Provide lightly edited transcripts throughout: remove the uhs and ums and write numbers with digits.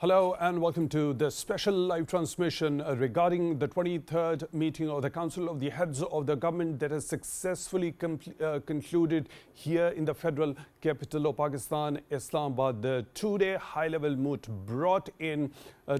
Hello and welcome to the special live transmission regarding the 23rd meeting of the Council of the Heads of the Government that has successfully concluded here in the federal capital of Pakistan, Islamabad. The two-day high-level moot brought in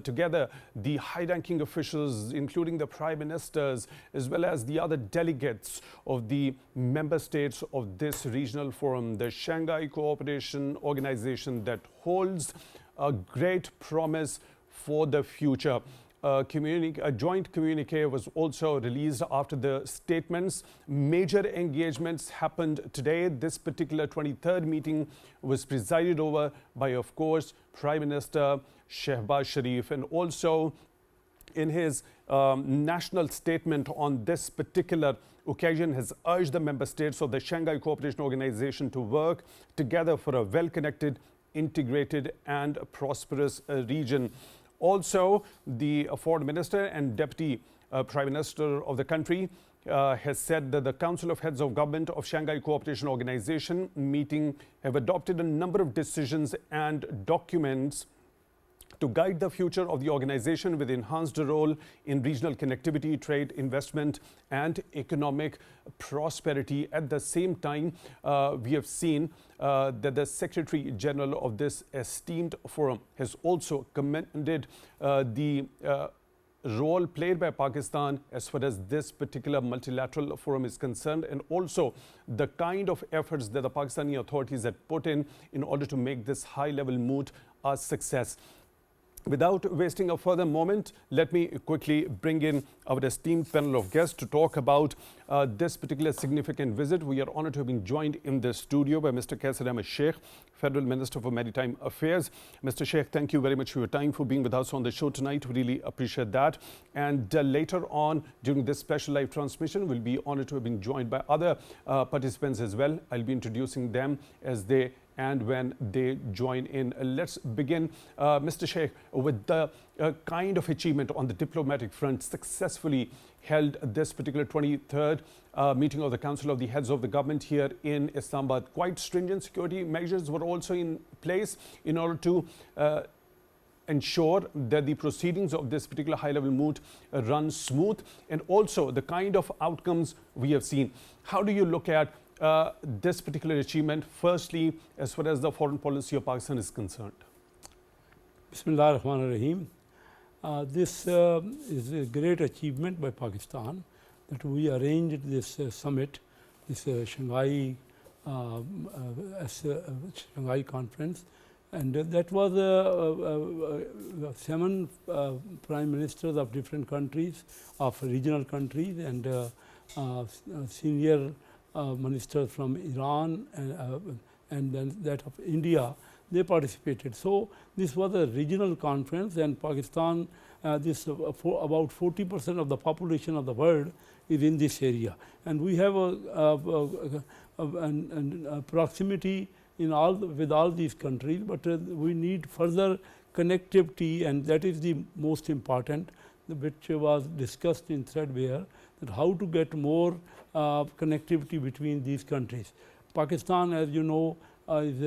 together the high-ranking officials, including the prime ministers, as well as the other delegates of the member states of this regional forum, the Shanghai Cooperation Organization, that holds a great promise for the future. A joint communique was also released after the statements. Major engagements happened today. This particular 23rd meeting was presided over by, of course, Prime Minister Shehbaz Sharif, and also in his national statement on this particular occasion has urged the member states of the Shanghai Cooperation Organization to work together for a well-connected, integrated and prosperous region. Also, the foreign minister and deputy prime minister of the country has said that the Council of Heads of Government of Shanghai Cooperation Organization meeting have adopted a number of decisions and documents to guide the future of the organization with enhanced role in regional connectivity, trade, investment and economic prosperity. At the same time, we have seen that the Secretary General of this esteemed forum has also commended the role played by Pakistan as far as this particular multilateral forum is concerned, and also the kind of efforts that the Pakistani authorities had put in order to make this high-level moot a success. Without wasting a further moment, let me quickly bring in our esteemed panel of guests to talk about this particular significant visit. We are honored to have been joined in the studio by Mr. Qaiser Sheikh, Federal Minister for Maritime Affairs. Mr. Sheikh, thank you very much for your time, for being with us on the show tonight. We really appreciate that. And later on, during this special live transmission, we'll be honored to have been joined by other participants as well. I'll be introducing them as they and when they join in. Let's begin, Mr. Sheikh, with the kind of achievement on the diplomatic front successfully held this particular 23rd meeting of the Council of the Heads of the Government here in Islamabad. Quite stringent security measures were also in place in order to ensure that the proceedings of this particular high-level moot run smooth, and also the kind of outcomes we have seen. How do you look at this particular achievement, firstly, as far as the foreign policy of Pakistan is concerned? Bismillah ar-Rahman ar-Rahim. This is a great achievement by Pakistan that we arranged this summit, this Shanghai conference, and that was 7 prime ministers of different countries, of regional countries, and senior ministers from Iran and then that of India, they participated. So this was a regional conference, and Pakistan, about 40% of the population of the world is in this area, and we have a proximity in with all these countries, but we need further connectivity, and that is the most important, which was discussed in threadbare, that how to get more connectivity between these countries. Pakistan, as you know, is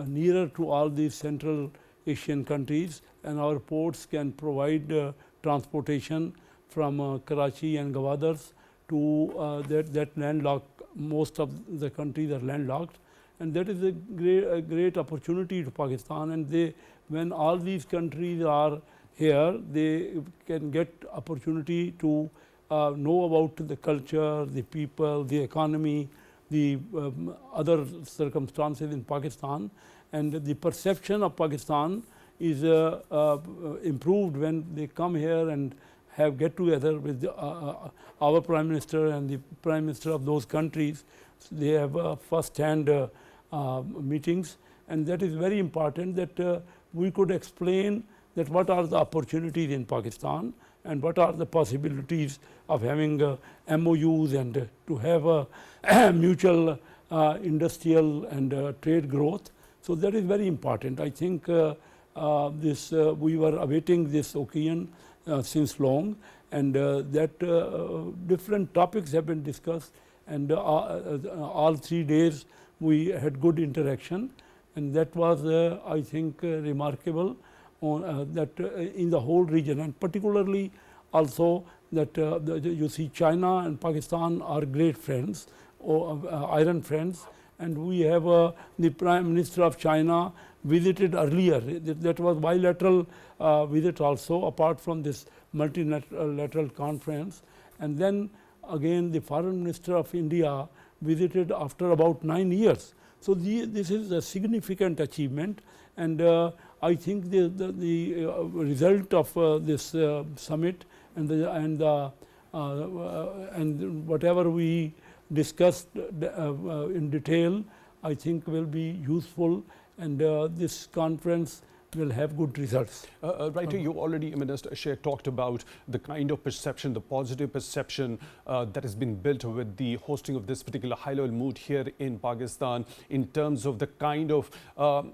nearer to all these Central Asian countries, and our ports can provide transportation from Karachi and Gawadars to that landlocked. Most of the countries are landlocked, and that is a great opportunity to Pakistan. And when all these countries are here, they can get opportunity to know about the culture, the people, the economy, the other circumstances in Pakistan, and the perception of Pakistan is improved when they come here and get together with our Prime Minister and the Prime Minister of those countries. They have first-hand meetings, and that is very important, that we could explain that what are the opportunities in Pakistan and what are the possibilities of having MOUs and to have a mutual industrial and trade growth. So that is very important. I think we were awaiting this occasion since long, and that different topics have been discussed, and all 3 days we had good interaction, and that was I think remarkable. on, in the whole region, and particularly also that you see China and Pakistan are great friends, or iron friends, and we have the Prime Minister of China visited earlier. That was bilateral visit also, apart from this multilateral conference. And then again the Foreign Minister of India visited after about 9 years. So this is a significant achievement, and I think the result of this summit and whatever we discussed in detail, I think will be useful, and this conference will have good results. Right, you already, Minister Sheikh, talked about the kind of perception, the positive perception that has been built with the hosting of this particular high-level mood here in Pakistan in terms of the kind of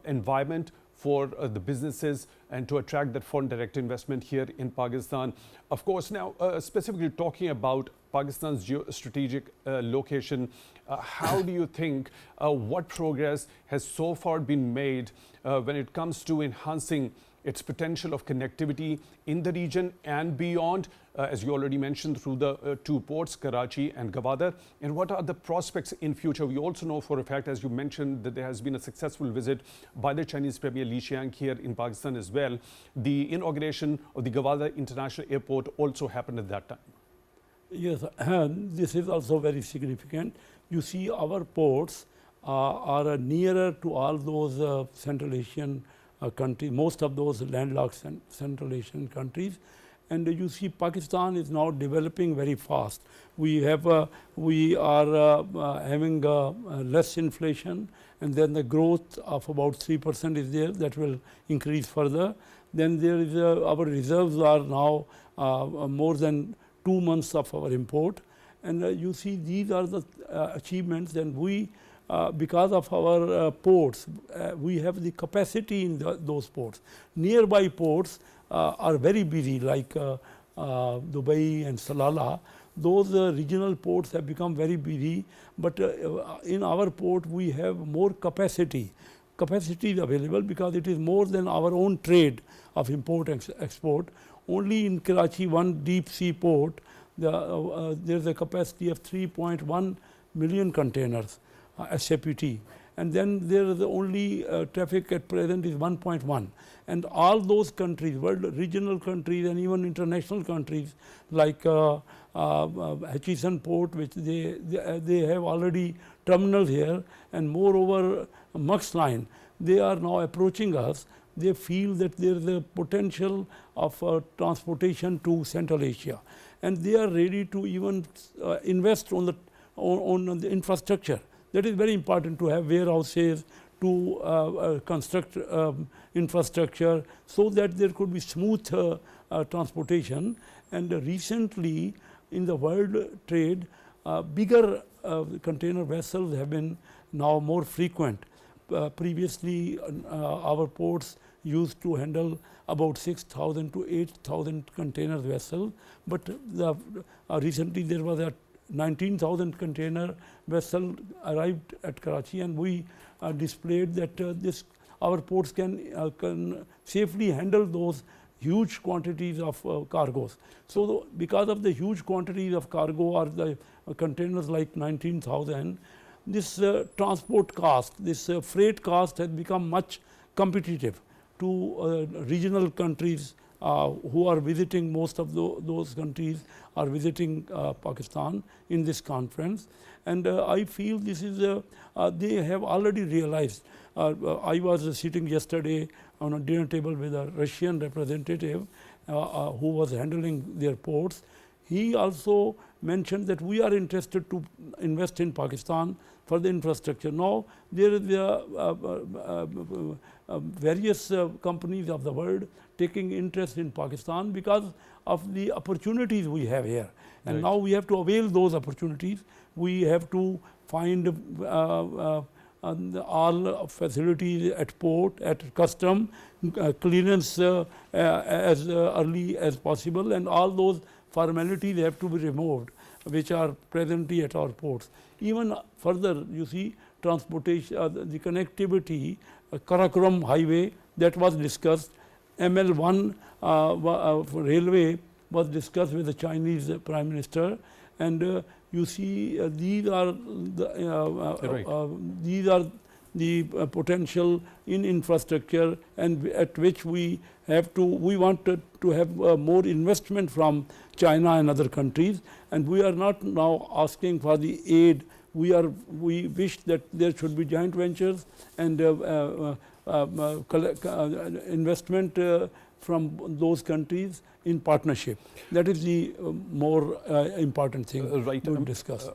environment for the businesses and to attract that foreign direct investment here in Pakistan. Of course, now specifically talking about Pakistan's geostrategic location, how do you think what progress has so far been made when it comes to enhancing its potential of connectivity in the region and beyond, as you already mentioned, through the two ports, Karachi and Gwadar, and what are the prospects in future? We also know for a fact, as you mentioned, that there has been a successful visit by the Chinese Premier Li Qiang here in Pakistan as well. The inauguration of the Gwadar International Airport also happened at that time. Yes, this is also very significant. You see, our ports are nearer to all those Central Asian countries, most of those landlocked Central Asian countries, and you see Pakistan is now developing very fast. We are having less inflation, and then the growth of about 3% is there, that will increase further. Then there is our reserves are now more than 2 months of our import, and you see these are the achievements, and we because of our ports, we have the capacity in those ports. Nearby ports are very busy, like Dubai and Salalah. Those regional ports have become very busy, but in our port we have more capacity is available, because it is more than our own trade of import and export. Only in Karachi, one deep sea port, there's a capacity of 3.1 million containers, SAPT, and then there is only traffic at present is 1.1, and all those countries, world regional countries and even international countries like Hutchison Port, which they have already terminals here, and moreover Mux Line, they are now approaching us. They feel that there is a potential of transportation to Central Asia, and they are ready to even invest on the infrastructure. That is very important, to have warehouses, to construct infrastructure, so that there could be smooth transportation. And recently in the world trade, bigger container vessels have been now more frequent. Previously our ports used to handle about 6,000 to 8,000 container vessels, but recently there was a 19,000 container vessel arrived at Karachi, and we displayed that our ports can safely handle those huge quantities of cargoes. So because of the huge quantities of cargo, or the containers like 19,000, this transport cost, this freight cost has become much competitive to regional countries who are visiting. Most of those countries are visiting Pakistan in this conference, and I feel this is they have already realized. I was sitting yesterday on a dinner table with a Russian representative who was handling their ports. He also mentioned that we are interested to invest in Pakistan for the infrastructure. Now there is various companies of the world taking interest in Pakistan because of the opportunities we have here, and now we have to avail those opportunities. We have to find all facilities at port, at custom, clearance as early as possible, and all those formalities have to be removed which are presently at our ports. Even further, you see, transportation, the connectivity, Karakoram highway, that was discussed. ML1 railway was discussed with the Chinese Prime Minister, and you see these are the potential in infrastructure, and at which we want to have more investment from China and other countries, and we are not now asking for the aid. We wish that there should be joint ventures and investment from those countries in partnership. That is the more important thing right. to discuss.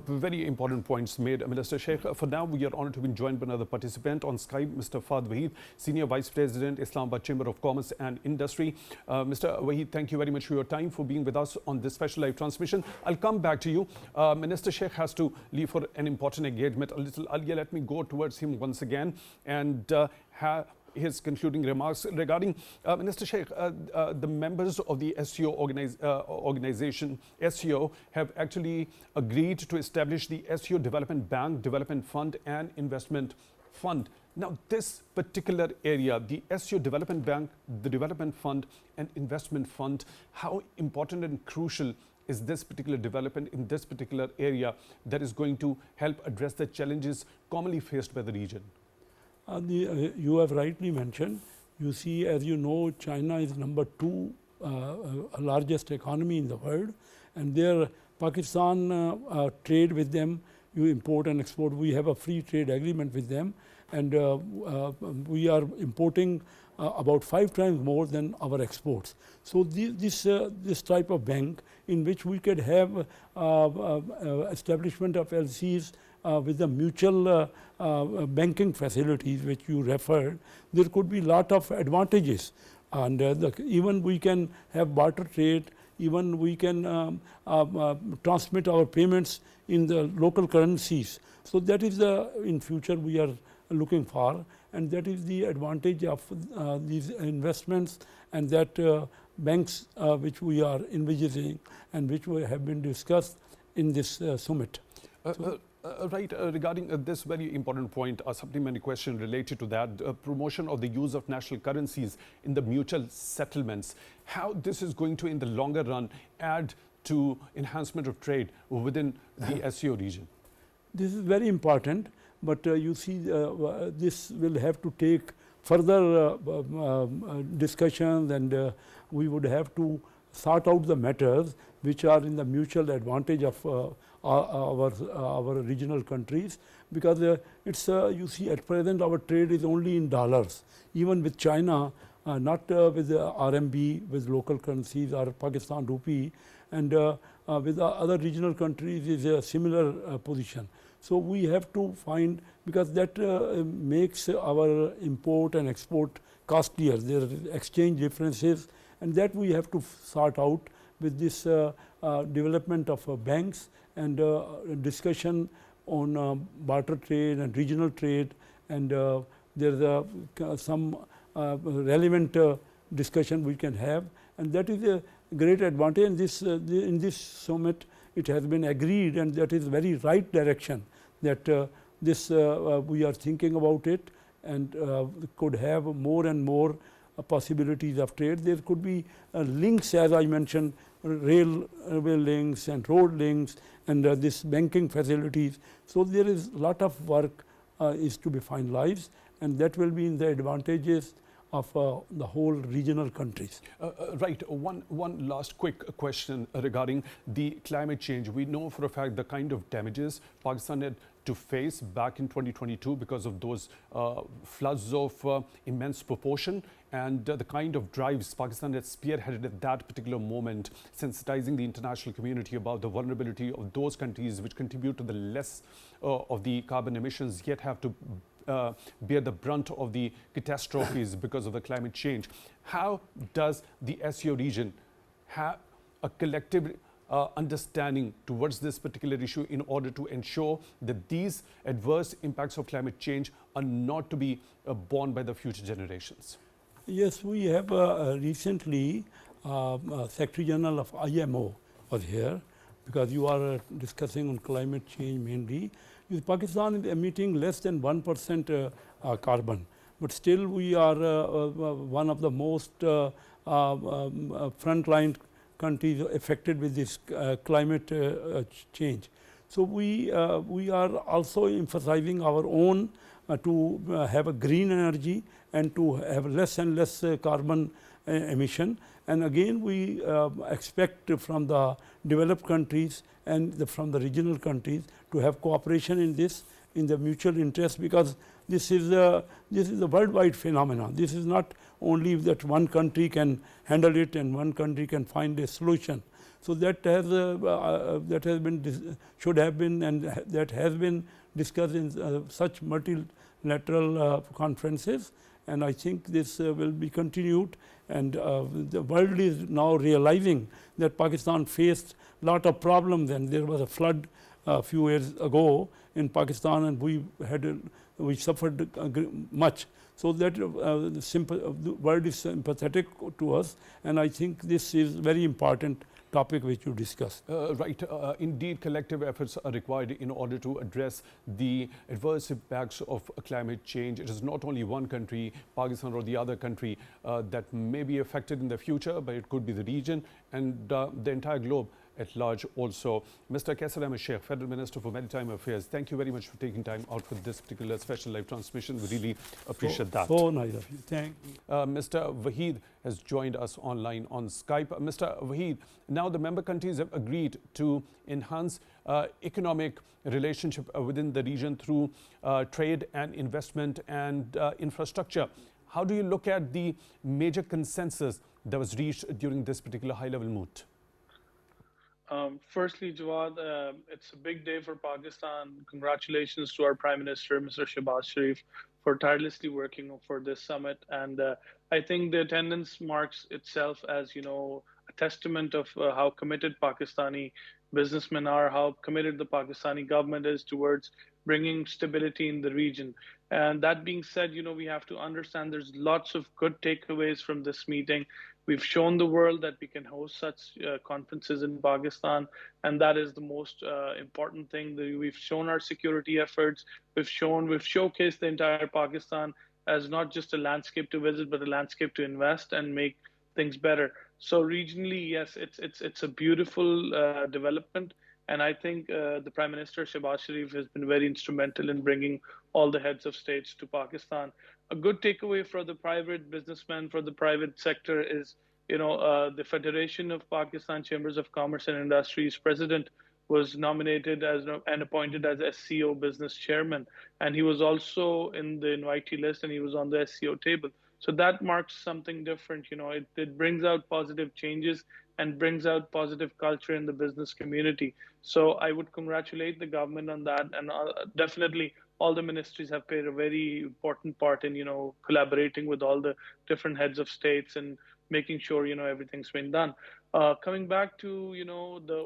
Very important points made, Minister Sheikh. For now, we are honored to be joined by another participant on Skype, Mr. Faad Waheed, Senior Vice President, Islamabad Chamber of Commerce and Industry. Mr. Waheed, thank you very much for your time, for being with us on this special live transmission. I'll come back to you. Minister Sheikh has to leave for an important engagement a little earlier. Let me go towards him once again and his concluding remarks regarding Minister Sheikh. The members of the SCO organization, SCO, have actually agreed to establish the SCO Development Bank, Development Fund and Investment Fund. Now, this particular area, the SCO Development Bank, the Development Fund and Investment Fund, how important and crucial is this particular development in this particular area that is going to help address the challenges commonly faced by the region? You have rightly mentioned. You see, as you know, China is number 2 largest economy in the world, and their Pakistan trade with them, you import and export. We have a free trade agreement with them, and we are importing about 5 times more than our exports. So this type of bank in which we could have establishment of LCs with the mutual banking facilities which you referred, there could be lot of advantages, and even we can have barter trade, even we can transmit our payments in the local currencies. So that is in future we are looking for, and that is the advantage of these investments, and that banks which we are envisaging and which have been discussed in this summit. Right, regarding this very important point, a supplementary question related to that, promotion of the use of national currencies in the mutual settlements, how this is going to in the longer run add to enhancement of trade within the SCO region? This is very important, but you see this will have to take further discussions, and we would have to sort out the matters which are in the mutual advantage of our regional countries, because it's you see at present our trade is only in dollars, even with China, not with RMB, with local currencies or Pakistan rupee, and with other regional countries is a similar position. So we have to find, because that makes our import and export costlier. There are exchange differences, and that we have to sort out with this development of banks and discussion on barter trade and regional trade, and there is some relevant discussion we can have, and that is a great advantage. And this in this summit it has been agreed, and that is very right direction, that this we are thinking about it, and could have more and more possibilities of trade. There could be links, as I mentioned, railway links and road links, and this banking facilities. So there is a lot of work is to be finalized, and that will be in the advantages of the whole regional countries. Right. One last quick question regarding the climate change. We know for a fact the kind of damages Pakistan had to face back in 2022 because of those floods of immense proportion, and the kind of drives Pakistan had spearheaded at that particular moment, sensitizing the international community about the vulnerability of those countries which contribute to the less of the carbon emissions, yet have to bear the brunt of the catastrophes because of the climate change. How does the SCO region have a collective understanding towards this particular issue in order to ensure that these adverse impacts of climate change are not to be borne by the future generations? Yes, we have recently Secretary General of IMO was here, because you are discussing on climate change mainly. Pakistan is emitting less than 1% carbon, but still we are one of the most frontline countries affected with this climate change. So we are also emphasizing our own to have a green energy and to have less and less carbon emission. And again, we expect from the developed countries and from the regional countries to have cooperation in this, in the mutual interest, because this is a worldwide phenomenon. This is not only that one country can handle it and one country can find a solution. So that has been should have been, and that has been discussed in such multilateral conferences, and I think this will be continued. And the world is now realizing that Pakistan faced a lot of problems, and there was a flood a few years ago in Pakistan, and we suffered much. So that the world is sympathetic to us, and I think this is very important topic which you discussed. Right. Indeed, collective efforts are required in order to address the adverse impacts of climate change. It is not only one country, Pakistan or the other country, that may be affected in the future, but it could be the region and the entire globe at large also. Mr. Qaiser Ahmed Sheikh, Federal Minister for Maritime Affairs, thank you very much for taking time out for this particular special live transmission. We really appreciate that. So nice of you. Thank you. Mr. Waheed has joined us online on Skype. Mr. Waheed, now the member countries have agreed to enhance economic relationship within the region through trade and investment and infrastructure. How do you look at the major consensus that was reached during this particular high-level meet? Firstly, Jawad, it's a big day for Pakistan. Congratulations to our Prime Minister, Mr. Shehbaz Sharif, for tirelessly working for this summit. And I think the attendance marks itself as, a testament of how committed Pakistani businessmen are, how committed the Pakistani government is towards bringing stability in the region. And that being said, we have to understand there's lots of good takeaways from this meeting. We've shown the world that we can host such conferences in Pakistan, and that is the most important thing. We've shown our security efforts. We've showcased the entire Pakistan as not just a landscape to visit, but a landscape to invest and make things better. So regionally, yes, it's a beautiful development. And I think the Prime Minister, Shehbaz Sharif, has been very instrumental in bringing all the heads of states to Pakistan. A good takeaway for the private businessmen, for the private sector is, the Federation of Pakistan Chambers of Commerce and Industries president was nominated as and appointed as SCO business chairman. And he was also in the invitee list, and he was on the SCO table. So that marks something different. It brings out positive changes and brings out positive culture in the business community. So I would congratulate the government on that. And definitely all the ministries have played a very important part in, collaborating with all the different heads of states and making sure, everything's been done. Coming back to,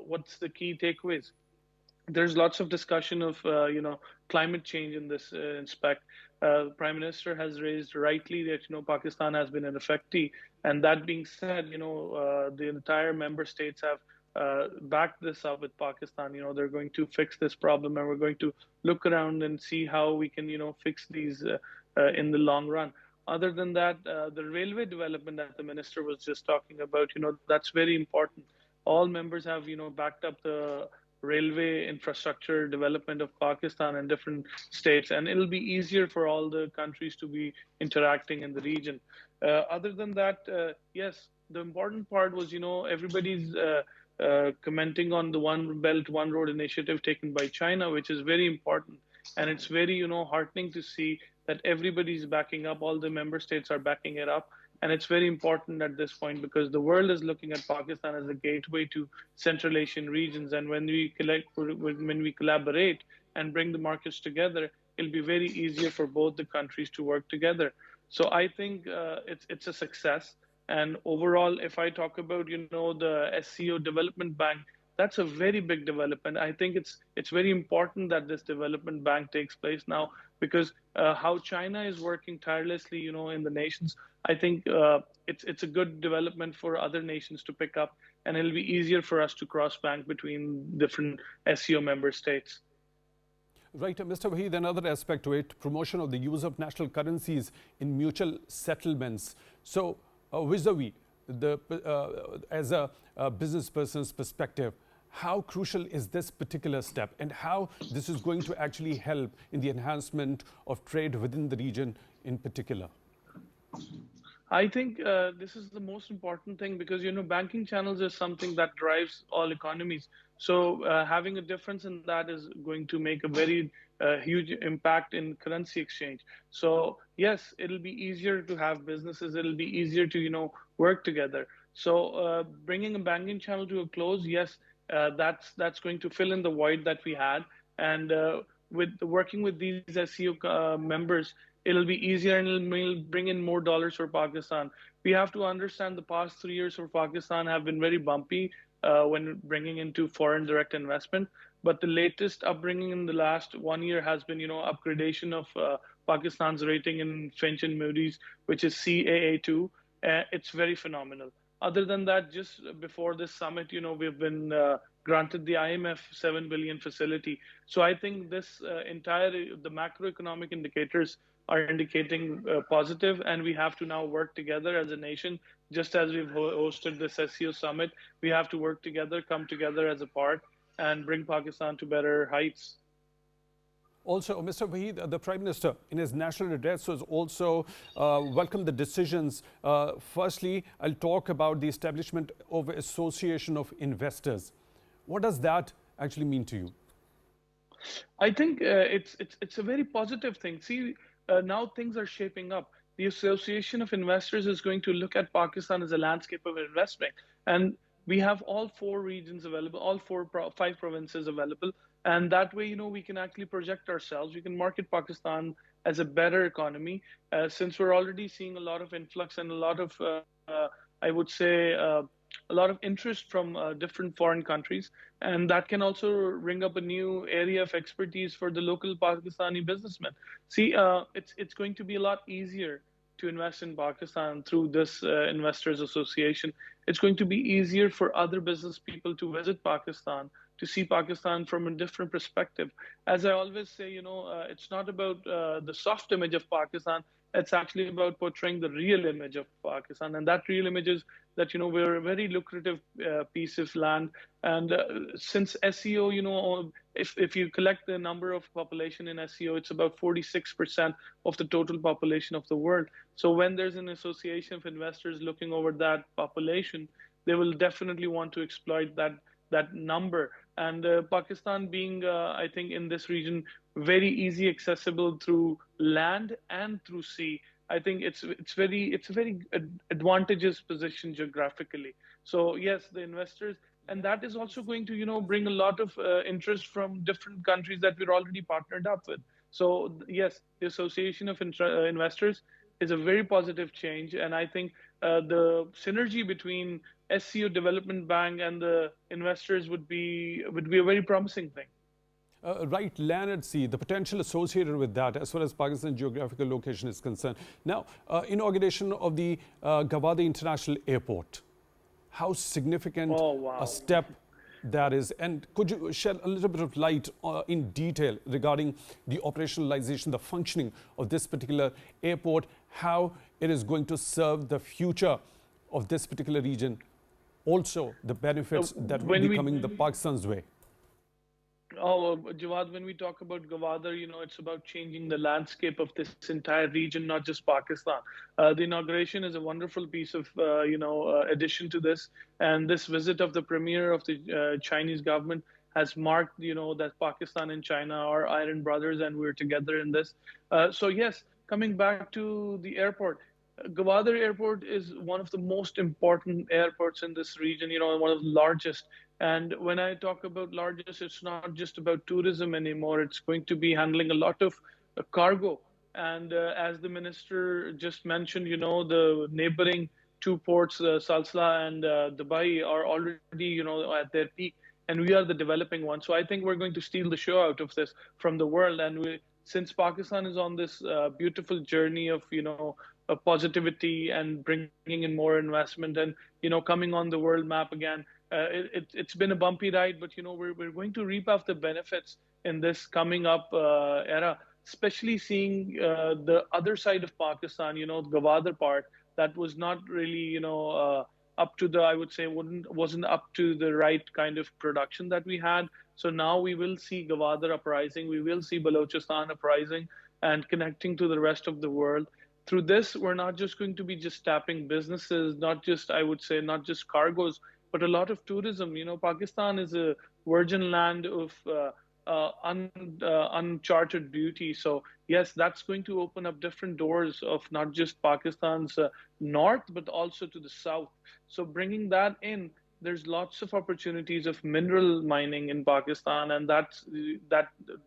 what's the key takeaways? There's lots of discussion of, climate change in this aspect. The Prime Minister has raised rightly that, Pakistan has been an affectee. And that being said, the entire member states have backed this up with Pakistan. They're going to fix this problem, and we're going to look around and see how we can, fix these in the long run. Other than that, the railway development that the minister was just talking about, that's very important. All members have, backed up the railway infrastructure development of Pakistan and different states, and it'll be easier for all the countries to be interacting in the region. Other than that, yes, the important part was, everybody's commenting on the One Belt, One Road initiative taken by China, which is very important. And it's very, heartening to see that everybody's backing up, all the member states are backing it up. And it's very important at this point because the world is looking at Pakistan as a gateway to Central Asian regions. And when we collaborate and bring the markets together, it'll be very easier for both the countries to work together. So I think it's a success. And overall, if I talk about, the SCO Development Bank, that's a very big development. I think it's very important that this development bank takes place now because how China is working tirelessly, in the nations, I think it's a good development for other nations to pick up, and it'll be easier for us to cross bank between different SCO member states. Right, Mr. Waheed, another aspect to it, promotion of the use of national currencies in mutual settlements. So, vis-a-vis, as a business person's perspective, how crucial is this particular step and how this is going to actually help in the enhancement of trade within the region in particular? I think this is the most important thing because banking channels is something that drives all economies. So having a difference in that is going to make a very huge impact in currency exchange. So yes, it'll be easier to have businesses. It'll be easier to work together. So bringing a banking channel to a close, yes, that's going to fill in the void that we had. And with working with these SCO members, it'll be easier and it'll bring in more dollars for Pakistan. We have to understand the past 3 years for Pakistan have been very bumpy when bringing into foreign direct investment. But the latest upbringing in the last 1 year has been, upgradation of Pakistan's rating in Fitch and Moody's, which is CAA2. It's very phenomenal. Other than that, just before this summit, we've been granted the IMF 7 billion facility. So I think this the macroeconomic indicators are indicating positive, and we have to now work together as a nation. Just as we've hosted this SCO summit, we have to work together, come together as a part, and bring Pakistan to better heights. Also, Mr. Waheed, the Prime Minister, in his national address, was also welcomed the decisions. Firstly, I'll talk about the establishment of an association of investors. What does that actually mean to you? I think it's a very positive thing. See, now things are shaping up. The Association of Investors is going to look at Pakistan as a landscape of investment, and we have all 4 regions available, all 5 provinces available, and that way, we can actually project ourselves. We can market Pakistan as a better economy, since we're already seeing a lot of influx and a lot of, I would say, a lot of interest from different foreign countries, and that can also ring up a new area of expertise for the local Pakistani businessmen. See, it's going to be a lot easier to invest in Pakistan through this Investors Association. It's going to be easier for other business people to visit Pakistan, to see Pakistan from a different perspective. As I always say, it's not about the soft image of Pakistan. It's actually about portraying the real image of Pakistan. And that real image is that, we're a very lucrative piece of land. And since SCO, if you collect the number of population in SCO, it's about 46% of the total population of the world. So when there's an association of investors looking over that population, they will definitely want to exploit that number. And Pakistan being, I think, in this region, very easy accessible through land and through sea. I think it's a very advantageous position geographically. So yes, the investors, and that is also going to bring a lot of interest from different countries that we're already partnered up with. So yes, the Association of Investors is a very positive change, and I think the synergy between SCO Development Bank and the investors would be a very promising thing. Right, land at sea, the potential associated with that as far as Pakistan's geographical location is concerned. Now, inauguration of the Gawad International Airport. How significant a step that is, and could you shed a little bit of light in detail regarding the operationalization, the functioning of this particular airport, how it is going to serve the future of this particular region, also the benefits that will be coming the Pakistan's way? Oh, Jawad, when we talk about Gwadar, it's about changing the landscape of this entire region, not just Pakistan. The inauguration is a wonderful piece of, addition to this. And this visit of the premier of the Chinese government has marked, that Pakistan and China are iron brothers and we're together in this. So yes, coming back to the airport, Gwadar Airport is one of the most important airports in this region, one of the largest. And when I talk about largest, it's not just about tourism anymore. It's going to be handling a lot of cargo. And as the minister just mentioned, the neighboring 2 ports, Salsala and Dubai, are already, at their peak. And we are the developing one. So I think we're going to steal the show out of this from the world. And since Pakistan is on this beautiful journey of, positivity and bringing in more investment and, coming on the world map again, it's been a bumpy ride, but we're going to reap off the benefits in this coming up era, especially seeing the other side of Pakistan, the Gwadar part that was not really, up to the, I would say, wasn't up to the right kind of production that we had. So now we will see Gwadar uprising, we will see Balochistan uprising and connecting to the rest of the world. Through this, we're not just going to be just tapping businesses, not just, I would say, not just cargoes, but a lot of tourism. Pakistan is a virgin land of uncharted beauty. So yes, that's going to open up different doors of not just Pakistan's north, but also to the south. So bringing that in, there's lots of opportunities of mineral mining in Pakistan, and that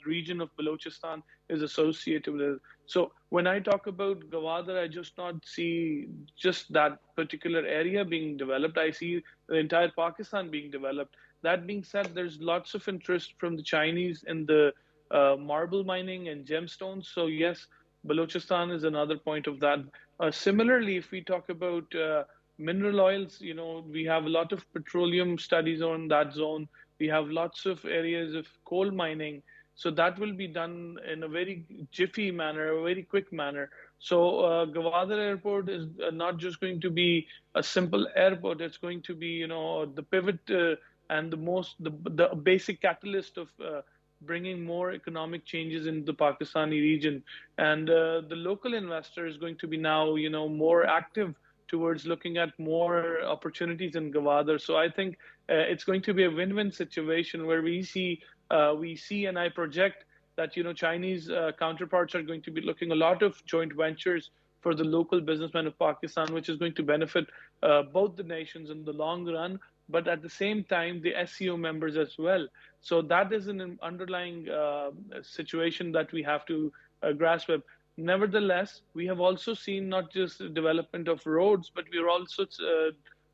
region of Balochistan is associated with it. So when I talk about Gwadar, I just not see just that particular area being developed. I see the entire Pakistan being developed. That being said, there's lots of interest from the Chinese in the marble mining and gemstones. So yes, Balochistan is another point of that. Similarly, if we talk about mineral oils, we have a lot of petroleum studies on that zone. We have lots of areas of coal mining. So that will be done in a very jiffy manner, a very quick manner. So Gwadar Airport is not just going to be a simple airport. It's going to be, the pivot and the basic catalyst of bringing more economic changes in the Pakistani region. And the local investor is going to be now, more active towards looking at more opportunities in Gwadar. So I think it's going to be a win-win situation where we see and I project that Chinese counterparts are going to be looking a lot of joint ventures for the local businessmen of Pakistan, which is going to benefit both the nations in the long run, but at the same time the SCO members as well. So that is an underlying situation that we have to grasp with. Nevertheless, we have also seen not just the development of roads, but we are also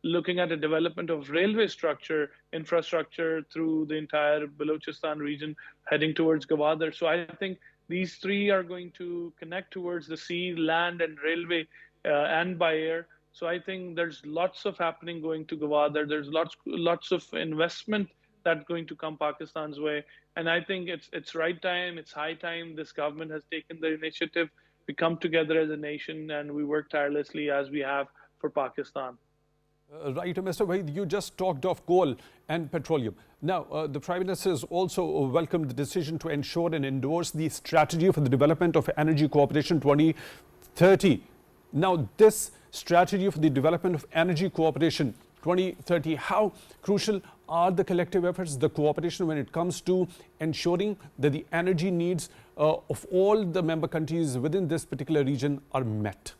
looking at a development of railway infrastructure through the entire Balochistan region heading towards Gwadar. So I think these three are going to connect towards the sea, land, and railway and by air. So I think there's lots of happening going to Gwadar. There's lots of investment that's going to come Pakistan's way. And I think it's right time, it's high time this government has taken the initiative. We come together as a nation and we work tirelessly as we have for Pakistan. Right, Mr. Waheed, you just talked of coal and petroleum. Now, the Prime Minister has also welcomed the decision to ensure and endorse the strategy for the development of energy cooperation 2030. Now, this strategy for the development of energy cooperation 2030, how crucial are the collective efforts, the cooperation when it comes to ensuring that the energy needs of all the member countries within this particular region are met?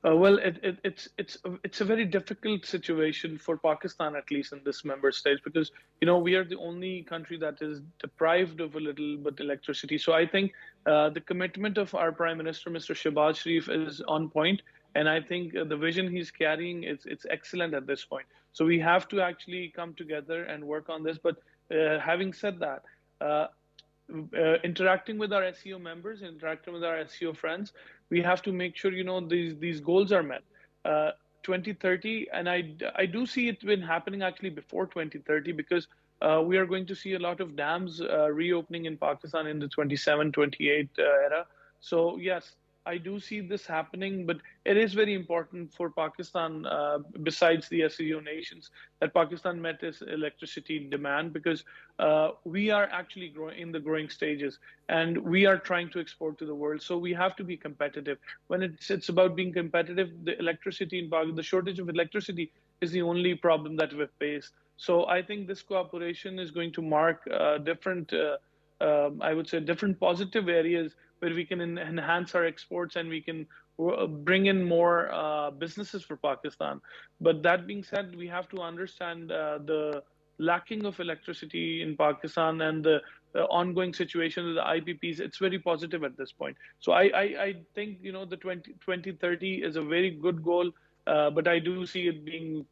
Well, it's a very difficult situation for Pakistan, at least in this member states, because we are the only country that is deprived of a little bit electricity. So I think the commitment of our Prime Minister, Mr. Shehbaz Sharif, is on point, and I think the vision he's carrying it's excellent at this point. So we have to actually come together and work on this. But having said that, interacting with our SCO members, interacting with our SCO friends, we have to make sure these goals are met. 2030, and I do see it been happening actually before 2030, because we are going to see a lot of dams reopening in Pakistan in the 27, 28 era. So yes, I do see this happening, but it is very important for Pakistan, besides the SCO nations, that Pakistan met its electricity demand, because we are actually in the growing stages, and we are trying to export to the world. So we have to be competitive. When it's about being competitive, the electricity in Pakistan, the shortage of electricity is the only problem that we've faced. So I think this cooperation is going to mark different, I would say, different positive areas where we can enhance our exports and we can bring in more businesses for Pakistan. But that being said, we have to understand the lacking of electricity in Pakistan and the ongoing situation with the IPPs. It's very positive at this point. So I think the 2030 is a very good goal, but I do see it being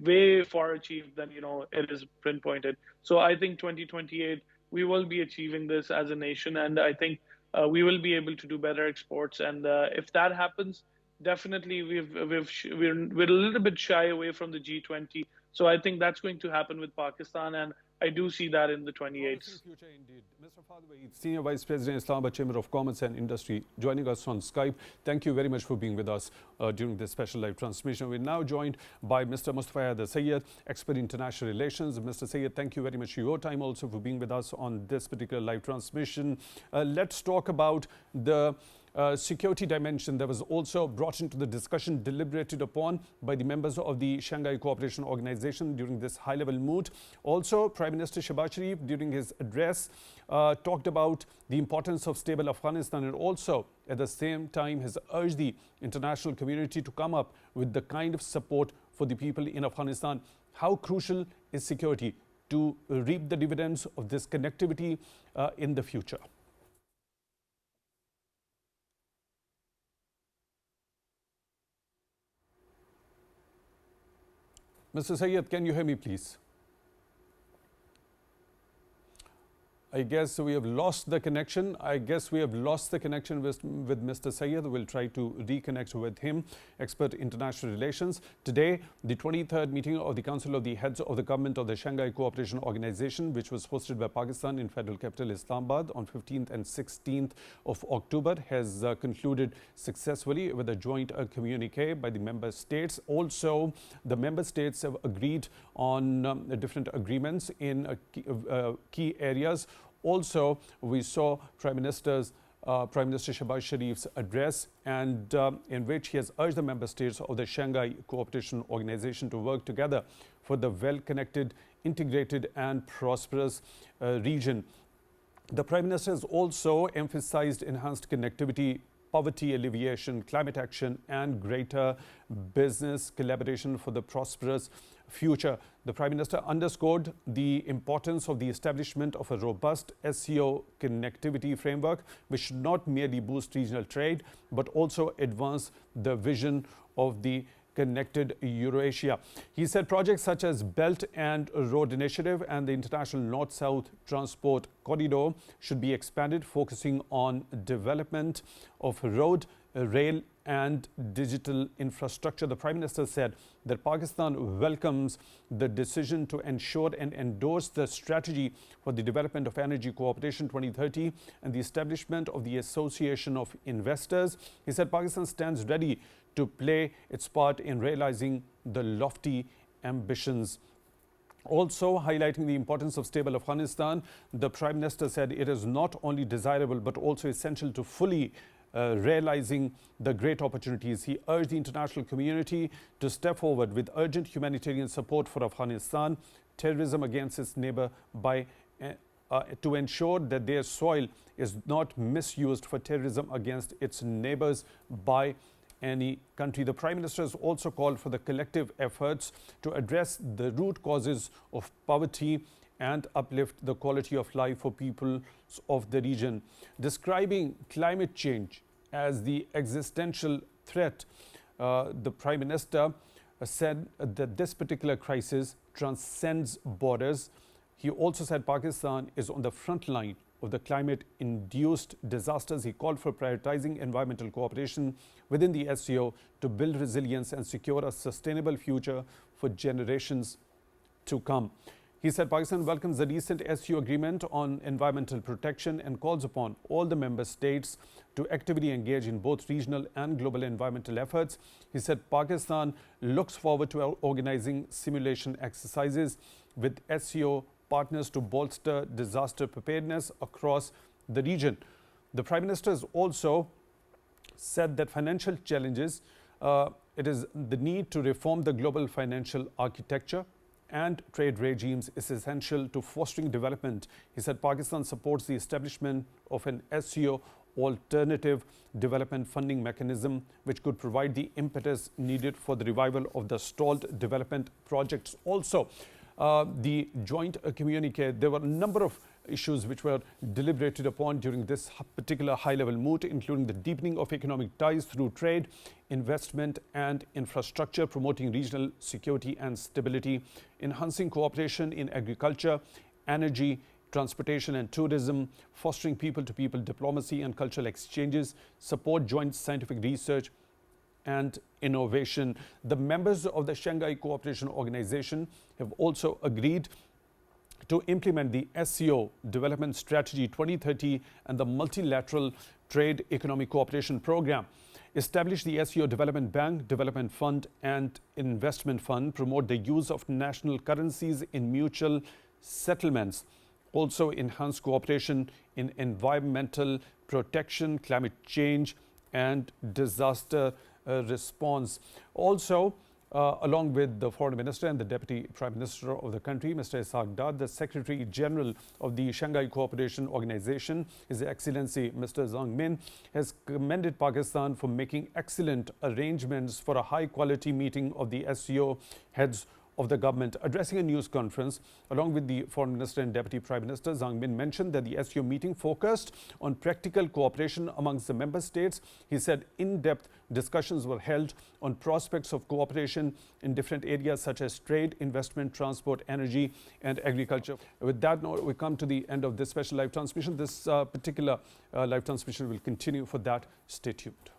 way far achieved than it is pinpointed. So I think 2028 we will be achieving this as a nation, and I think we will be able to do better exports. And if that happens, definitely we're a little bit shy away from the G20. So I think that's going to happen with Pakistan, and I do see that in the Promising 28th. future indeed. Mr. Faad Waheed, Senior Vice President, Islamabad Chamber of Commerce and Industry, joining us on Skype. Thank you very much for being with us during this special live transmission. We're now joined by Mr. Mustafa Sayyed, expert in international relations. Mr. Sayyed, thank you very much for your time also for being with us on this particular live transmission. Let's talk about the security dimension that was also brought into the discussion, deliberated upon by the members of the Shanghai Cooperation Organization during this high-level mood. Also, Prime Minister Shehbaz Sharif, during his address, talked about the importance of stable Afghanistan, and also at the same time has urged the international community to come up with the kind of support for the people in Afghanistan. How crucial is security to reap the dividends of this connectivity in the future? Mr. Sayyed, can you hear me, please? I guess we have lost the connection. with Mr. Sayyed. We'll try to reconnect with him, expert international relations. Today, the 23rd meeting of the Council of the Heads of the Government of the Shanghai Cooperation Organization, which was hosted by Pakistan in federal capital Islamabad on 15th and 16th of October, has concluded successfully with a joint communique by the member states. Also, the member states have agreed on different agreements in key areas. Also, we saw Prime Minister Shehbaz Sharif's address, and in which he has urged the member states of the Shanghai Cooperation Organization to work together for the well-connected, integrated and prosperous region. The Prime Minister has also emphasized enhanced connectivity, poverty alleviation, climate action and greater business collaboration for the prosperous future. The Prime Minister underscored the importance of the establishment of a robust SCO connectivity framework, which should not merely boost regional trade, but also advance the vision of the connected Eurasia. He said projects such as Belt and Road Initiative and the International North-South Transport Corridor should be expanded, focusing on development of road, rail and digital infrastructure. The Prime Minister said that Pakistan welcomes the decision to ensure and endorse the strategy for the development of energy cooperation 2030 and the establishment of the Association of Investors. He said Pakistan stands ready to play its part in realizing the lofty ambitions. Also highlighting the importance of stable Afghanistan, the Prime Minister said it is not only desirable but also essential to fully realizing the great opportunities. He urged the international community to step forward with urgent humanitarian support for Afghanistan, terrorism against its neighbor by to ensure that their soil is not misused for terrorism against its neighbors by any country. The Prime Minister has also called for the collective efforts to address the root causes of poverty and uplift the quality of life for people of the region. Describing climate change as the existential threat, the Prime Minister said that this particular crisis transcends borders. He also said Pakistan is on the front line of the climate-induced disasters. He called for prioritizing environmental cooperation within the SCO to build resilience and secure a sustainable future for generations to come. He said Pakistan welcomes the recent SCO agreement on environmental protection and calls upon all the member states to actively engage in both regional and global environmental efforts. He said Pakistan looks forward to organizing simulation exercises with SCO partners to bolster disaster preparedness across the region. The Prime Minister has also said that financial challenges, it is the need to reform the global financial architecture and trade regimes is essential to fostering development. He said Pakistan supports the establishment of an SCO alternative development funding mechanism, which could provide the impetus needed for the revival of the stalled development projects. Also, the joint communique, there were a number of issues which were deliberated upon during this particular high-level mood, including the deepening of economic ties through trade, investment and infrastructure, promoting regional security and stability, enhancing cooperation in agriculture, energy, transportation and tourism, fostering people-to-people diplomacy and cultural exchanges, support joint scientific research and innovation. The members of the Shanghai Cooperation Organization have also agreed to implement the SCO Development Strategy 2030 and the Multilateral Trade Economic Cooperation Program. Establish the SCO Development Bank, Development Fund and Investment Fund, promote the use of national currencies in mutual settlements. Also enhance cooperation in environmental protection, climate change and disaster response. Also, along with the Foreign Minister and the Deputy Prime Minister of the country, Mr. Ishaq, the Secretary General of the Shanghai Cooperation Organization, His Excellency Mr. Zhang Min, has commended Pakistan for making excellent arrangements for a high-quality meeting of the SCO heads of the government. Addressing a news conference along with the Foreign Minister and Deputy Prime Minister, Zhang Min mentioned that the SCO meeting focused on practical cooperation amongst the member states. He said in-depth discussions were held on prospects of cooperation in different areas such as trade, investment, transport, energy and agriculture. With that note, we come to the end of this special live transmission. This particular live transmission will continue. For that, stay tuned.